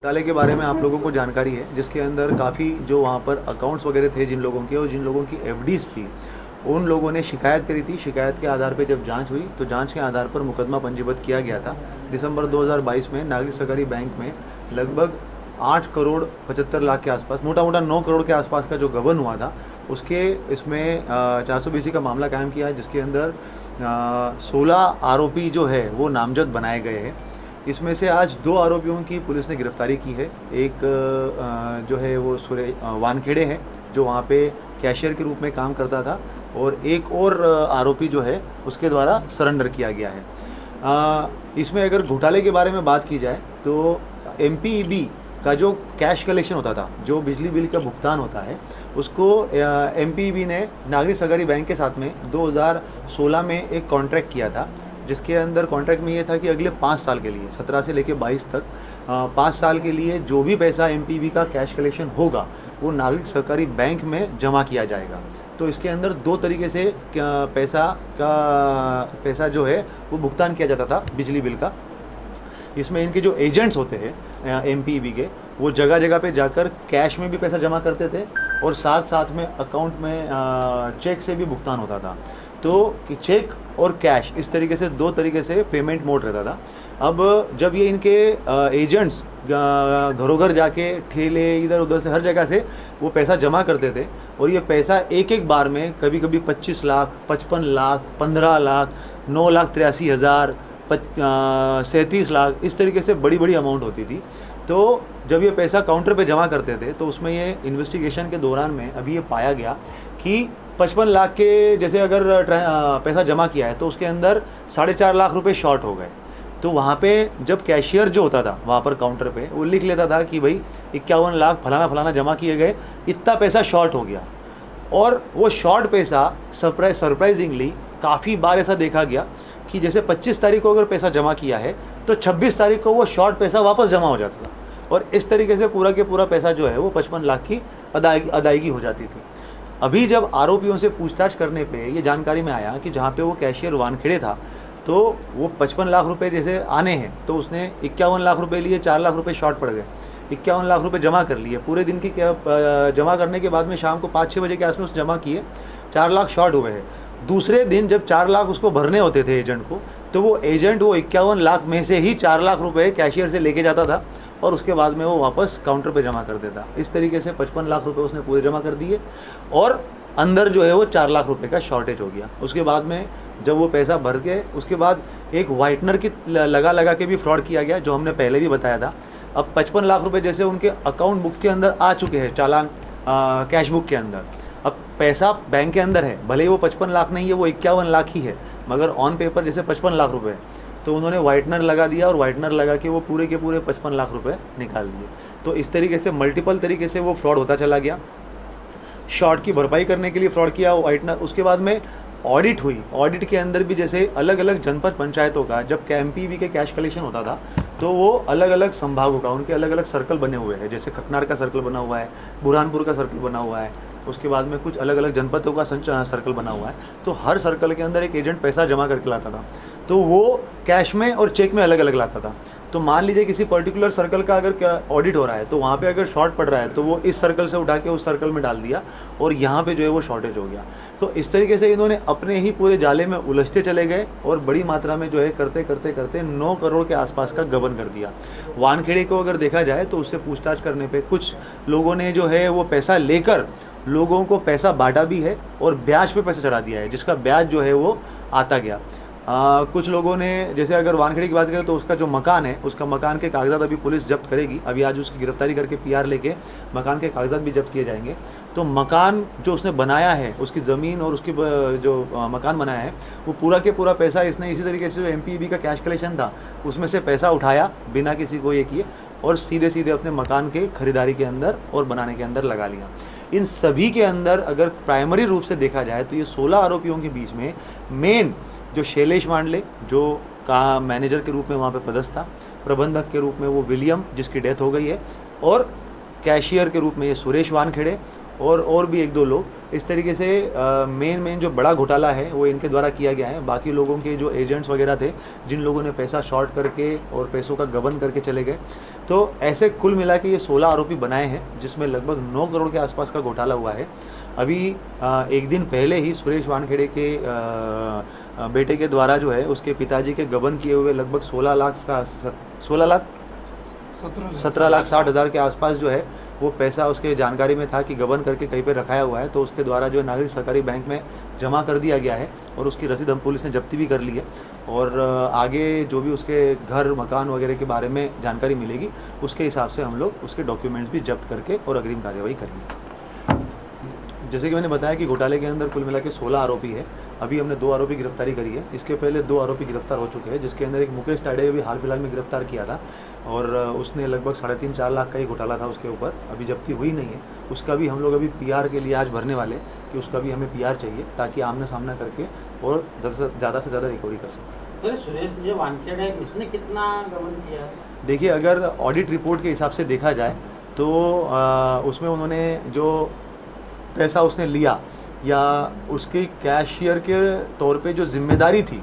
घोटाले के बारे में आप लोगों को जानकारी है, जिसके अंदर काफ़ी जो वहाँ पर अकाउंट्स वगैरह थे जिन लोगों के और जिन लोगों की एफडीज़ थी, उन लोगों ने शिकायत करी थी। शिकायत के आधार पे जब जांच हुई तो जांच के आधार पर मुकदमा पंजीबद्ध किया गया था। दिसंबर 2022 में नागरिक सहकारी बैंक में लगभग 8 करोड़ 75 लाख के आसपास, मोटा मोटा 9 करोड़ के आसपास का जो गबन हुआ था, उसके इसमें 420 का मामला कायम किया है, जिसके अंदर 16 आरोपी जो है वो नामजद बनाए गए हैं। इसमें से आज 2 आरोपियों की पुलिस ने गिरफ्तारी की है। एक जो है वो वानखेड़े है, जो वहाँ पे कैशियर के रूप में काम करता था, और एक और आरोपी जो है उसके द्वारा सरेंडर किया गया है। इसमें अगर घोटाले के बारे में बात की जाए तो एमपीईबी का जो कैश कलेक्शन होता था, जो बिजली बिल का भुगतान होता है, उसको एमपीईबी ने नागरिक सहकारी बैंक के साथ में 2016 में एक कॉन्ट्रैक्ट किया था, जिसके अंदर कॉन्ट्रैक्ट में ये था कि अगले 5 साल के लिए 17 से लेकर 22 तक 5 साल के लिए जो भी पैसा एमपीबी का कैश कलेक्शन होगा वो नागरिक सहकारी बैंक में जमा किया जाएगा। तो इसके अंदर 2 तरीके से पैसा जो है वो भुगतान किया जाता था बिजली बिल का। इसमें इनके जो एजेंट्स होते हैं एमपीबी के, वो जगह जगह पे जाकर कैश में भी पैसा जमा करते थे और साथ साथ में अकाउंट में चेक से भी भुगतान होता था। तो कि चेक और कैश, इस तरीके से 2 तरीके से पेमेंट मोड रहता था। अब जब ये इनके एजेंट्स घरों घर जाके ठेले इधर उधर से हर जगह से वो पैसा जमा करते थे, और ये पैसा एक एक बार में कभी कभी 25 लाख, 55 लाख, 15 लाख, 9,83,000, 37 लाख, इस तरीके से बड़ी बड़ी अमाउंट होती थी। तो जब ये पैसा काउंटर पे जमा करते थे तो उसमें ये इन्वेस्टिगेशन के दौरान में अभी ये पाया गया कि 55 लाख के जैसे अगर पैसा जमा किया है तो उसके अंदर 4.5 लाख रुपए शॉर्ट हो गए। तो वहाँ पे जब कैशियर जो होता था वहाँ पर काउंटर पे, वो लिख लेता था कि भाई 51 लाख फलाना फलाना जमा किए गए, इतना पैसा शॉर्ट हो गया। और वो शॉर्ट पैसा सरप्राइजिंगली काफ़ी बार ऐसा देखा गया कि जैसे 25 तारीख को अगर पैसा जमा किया है तो 26 तारीख को वो शॉर्ट पैसा वापस जमा हो जाता था, और इस तरीके से पूरा के पूरा पैसा जो है वो 55 लाख की अदायगी हो जाती थी। अभी जब आरोपियों से पूछताछ करने पे ये जानकारी में आया कि जहाँ पे वो कैशियर वानखेड़े था, तो वो 55 लाख रुपए जैसे आने हैं तो उसने 51 लाख रुपए लिए, 4 लाख रुपए शॉर्ट पड़ गए, 51 लाख रुपए जमा कर लिए। पूरे दिन की जमा करने के बाद में शाम को 5-6 बजे के आसपास जमा किए, 4 लाख शॉर्ट हुए हैं। दूसरे दिन जब 4 लाख उसको भरने होते थे एजेंट को, तो वो एजेंट वो 51 लाख में से ही 4 लाख रुपए कैशियर से लेके जाता था और उसके बाद में वो वापस काउंटर पे जमा कर देता। इस तरीके से 55 लाख रुपए उसने पूरे जमा कर दिए, और अंदर जो है वो 4 लाख रुपए का शॉर्टेज हो गया। उसके बाद में जब वो पैसा भर के उसके बाद एक वाइटनर की लगा के भी फ्रॉड किया गया, जो हमने पहले भी बताया था। अब 55 लाख रुपए जैसे उनके अकाउंट बुक के अंदर आ चुके हैं, चालान कैश बुक के अंदर। अब पैसा बैंक के अंदर है, भले ही वो 55 लाख नहीं है, वो 51 लाख ही है, मगर ऑन पेपर जैसे 55 लाख रुपए है। तो उन्होंने वाइटनर लगा दिया और वाइटनर लगा के वो पूरे के पूरे 55 लाख रुपए निकाल दिए। तो इस तरीके से मल्टीपल तरीके से वो फ्रॉड होता चला गया। शॉर्ट की भरपाई करने के लिए फ्रॉड किया वाइटनर। उसके बाद में ऑडिट हुई, ऑडिट के अंदर भी जैसे अलग अलग जनपद पंचायतों का जब एमपीबी के कैश कलेक्शन होता था, तो वो अलग अलग संभागों का, उनके अलग अलग सर्कल बने हुए हैं। जैसे ककनार का सर्कल बना हुआ है, बुरहानपुर का सर्कल बना हुआ है, उसके बाद में कुछ अलग अलग जनपदों का सर्कल बना हुआ है। तो हर सर्कल के अंदर एक एजेंट पैसा जमा करके लाता था, तो वो कैश में और चेक में अलग अलग लाता था। तो मान लीजिए किसी पर्टिकुलर सर्कल का अगर ऑडिट हो रहा है तो वहाँ पे अगर शॉर्ट पड़ रहा है तो वो इस सर्कल से उठा के उस सर्कल में डाल दिया, और यहाँ पे जो है वो शॉर्टेज हो गया। तो इस तरीके से इन्होंने अपने ही पूरे जाले में उलझते चले गए और बड़ी मात्रा में जो है करते करते करते 9 करोड़ के आसपास का गबन कर दिया। वानखेड़े को अगर देखा जाए तो उससे पूछताछ करने पे कुछ लोगों ने जो है वो पैसा लेकर लोगों को पैसा बांटा भी है और ब्याज पे पैसा चढ़ा दिया है, जिसका ब्याज जो है वो आता गया। कुछ लोगों ने, जैसे अगर वानखेड़े की बात करें तो उसका जो मकान है, उसका मकान के कागजात अभी पुलिस जब्त करेगी। अभी आज उसकी गिरफ्तारी करके पीआर लेके मकान के कागजात भी जब्त किए जाएंगे। तो मकान जो उसने बनाया है, उसकी ज़मीन और उसकी जो मकान बनाया है, वो पूरा के पूरा पैसा इसने इसी तरीके से जो एमपीबी का कैश कलेक्शन था उसमें से पैसा उठाया बिना किसी को ये किए, और सीधे सीधे अपने मकान के खरीदारी के अंदर और बनाने के अंदर लगा लिया। इन सभी के अंदर अगर प्राइमरी रूप से देखा जाए तो ये 16 आरोपियों के बीच में मेन जो शैलेश मांडले, जो का मैनेजर के रूप में वहाँ पे पदस्थ था, प्रबंधक के रूप में वो विलियम जिसकी डेथ हो गई है, और कैशियर के रूप में ये सुरेश वानखेड़े, और भी 1-2 लोग। इस तरीके से मेन जो बड़ा घोटाला है वो इनके द्वारा किया गया है। बाकी लोगों के जो एजेंट्स वगैरह थे, जिन लोगों ने पैसा शॉर्ट करके और पैसों का गबन करके चले गए, तो ऐसे कुल मिला के ये 16 आरोपी बनाए हैं, जिसमें लगभग 9 करोड़ के आसपास का घोटाला हुआ है। अभी एक दिन पहले ही सुरेश वानखेड़े के बेटे के द्वारा जो है उसके पिताजी के गबन किए हुए लगभग 17,60,000 के आसपास जो है वो पैसा उसके जानकारी में था कि गबन करके कहीं पे रखाया हुआ है, तो उसके द्वारा जो है नागरिक सहकारी बैंक में जमा कर दिया गया है और उसकी रसीद हम पुलिस ने जब्ती भी कर ली है। और आगे जो भी उसके घर मकान वगैरह के बारे में जानकारी मिलेगी उसके हिसाब से हम लोग उसके डॉक्यूमेंट्स भी जब्त करके और अग्रिम कार्रवाई करेंगे। जैसे कि मैंने बताया कि घोटाले के अंदर कुल मिला के 16 आरोपी है। अभी हमने 2 आरोपी गिरफ्तारी करी है। इसके पहले 2 आरोपी गिरफ्तार हो चुके हैं, जिसके अंदर एक मुकेश टाडे भी हाल फिलहाल में गिरफ्तार किया था और उसने लगभग 3.5-4 लाख का ही घोटाला था उसके ऊपर। अभी जब्ती हुई नहीं है, उसका भी हम लोग अभी पीआर के लिए आज भरने वाले कि उसका भी हमें पीआर चाहिए ताकि आमने सामना करके और ज़्यादा से ज़्यादा रिकवरी कर सकें। सर सुरेश जो वानखेड़े है इसने कितना गबन किया है? देखिए, अगर ऑडिट रिपोर्ट के हिसाब से देखा जाए तो उसमें उन्होंने जो पैसा उसने लिया या उसकी कैशियर के तौर पे जो जिम्मेदारी थी,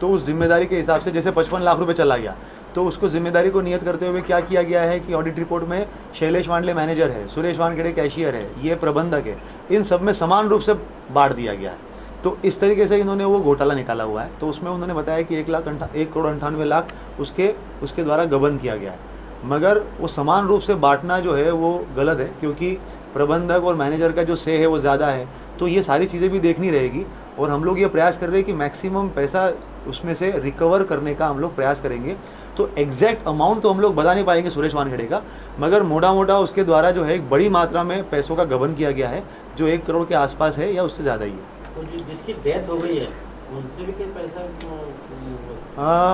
तो उस जिम्मेदारी के हिसाब से जैसे 55 लाख रुपए चला गया, तो उसको जिम्मेदारी को नियत करते हुए क्या किया गया है कि ऑडिट रिपोर्ट में शैलेश वांडले मैनेजर है, सुरेश वानखेड़े कैशियर है, ये प्रबंधक है, इन सब में समान रूप से बांट दिया गया है। तो इस तरीके से इन्होंने वो घोटाला निकाला हुआ है। तो उसमें उन्होंने बताया कि 1,98,00,000 उसके द्वारा गबन किया गया है, मगर वो समान रूप से बांटना जो है वो गलत है, क्योंकि प्रबंधक और मैनेजर का जो से है वो ज़्यादा है। तो ये सारी चीज़ें भी देखनी रहेगी और हम लोग ये प्रयास कर रहे हैं कि मैक्सिमम पैसा उसमें से रिकवर करने का हम लोग प्रयास करेंगे। तो एग्जैक्ट अमाउंट तो हम लोग बता नहीं पाएंगे सुरेश वानखेड़े का, मगर मोटा मोटा उसके द्वारा जो है एक बड़ी मात्रा में पैसों का गबन किया गया है, जो 1 करोड़ के आसपास है या उससे ज़्यादा ही है। तो जिसकी डेथ हो गई है उनसे भी क्या पैसा?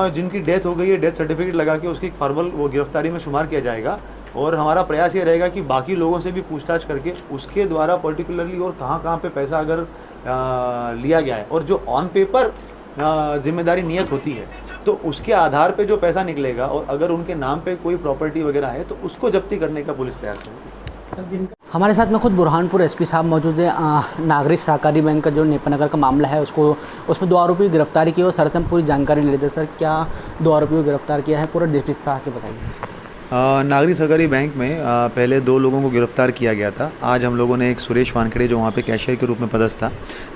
जिनकी डेथ हो गई है, डेथ सर्टिफिकेट लगा के उसकी फॉर्मल वो गिरफ्तारी में शुमार किया जाएगा और हमारा प्रयास ये रहेगा कि बाकी लोगों से भी पूछताछ करके उसके द्वारा पर्टिकुलरली और कहाँ पे पैसा अगर लिया गया है और जो ऑन पेपर जिम्मेदारी नियत होती है, तो उसके आधार पे जो पैसा निकलेगा और अगर उनके नाम पे कोई प्रॉपर्टी वगैरह है तो उसको जब्ती करने का पुलिस प्रयास करेगी। हमारे साथ में खुद बुरहानपुर एसपी साहब मौजूद है। नागरिक सहकारी बैंक का जो नेपानगर का मामला है उसमें 2 आरोपी की गिरफ्तारी की और सर से हम पूरी जानकारी ले लेते हैं। सर, क्या 2 आरोपियों को गिरफ्तार किया है, पूरा विस्तार से बताइए। नागरिक सहकारी बैंक में पहले 2 लोगों को गिरफ्तार किया गया था। आज हम लोगों ने एक सुरेश वानखेड़े जो वहाँ पे कैशियर के रूप में पदस्थ था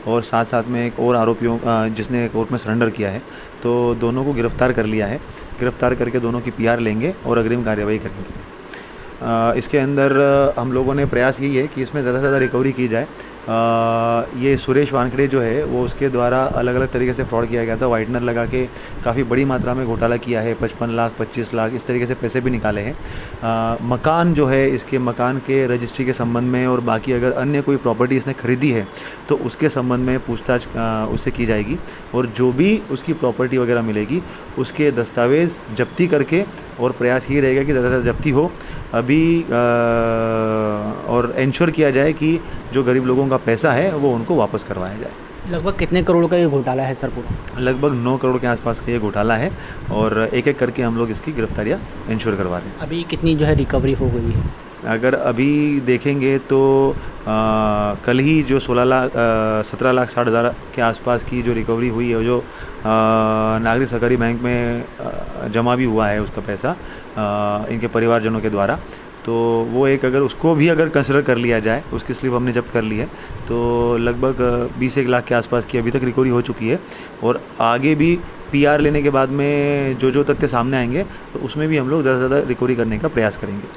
और साथ में एक और आरोपियों जिसने कोर्ट में सरेंडर किया है, तो दोनों को गिरफ्तार कर लिया है। गिरफ्तार करके दोनों की पीआर लेंगे और अग्रिम कार्यवाही करेंगे। इसके अंदर हम लोगों ने प्रयास यही है कि इसमें ज़्यादा से ज़्यादा रिकवरी की जाए। ये सुरेश वानखेड़े जो है वो उसके द्वारा अलग अलग तरीके से फ्रॉड किया गया था। वाइटनर लगा के काफ़ी बड़ी मात्रा में घोटाला किया है, 55 लाख 25 लाख इस तरीके से पैसे भी निकाले हैं। मकान जो है, इसके मकान के रजिस्ट्री के संबंध में और बाकी अगर अन्य कोई प्रॉपर्टी इसने खरीदी है तो उसके संबंध में पूछताछ उससे की जाएगी और जो भी उसकी प्रॉपर्टी वगैरह मिलेगी उसके दस्तावेज़ जब्ती करके और प्रयास ये रहेगा कि ज़्यादा से ज़्यादा जब्ती हो अभी और इंश्योर किया जाए कि जो गरीब लोगों का पैसा है वो उनको वापस करवाया जाए। लगभग कितने करोड़ का ये घोटाला है सर? पूरा लगभग 9 करोड़ के आसपास का ये घोटाला है और एक एक करके हम लोग इसकी गिरफ्तारियाँ इंश्योर करवा रहे हैं। अभी कितनी जो है रिकवरी हो गई है? अगर अभी देखेंगे तो कल ही जो 17,60,000 के आसपास की जो रिकवरी हुई है, जो नागरिक सहकारी बैंक में जमा भी हुआ है उसका पैसा इनके परिवारजनों के द्वारा, तो वो एक अगर उसको भी अगर कंसिडर कर लिया जाए, उसकी स्लिप हमने जब्त कर ली है, तो लगभग 20-1 लाख के आसपास की अभी तक रिकवरी हो चुकी है और आगे भी पीआर लेने के बाद में जो तथ्य सामने आएंगे तो उसमें भी हम लोग ज़्यादा से ज़्यादा रिकवरी करने का प्रयास करेंगे।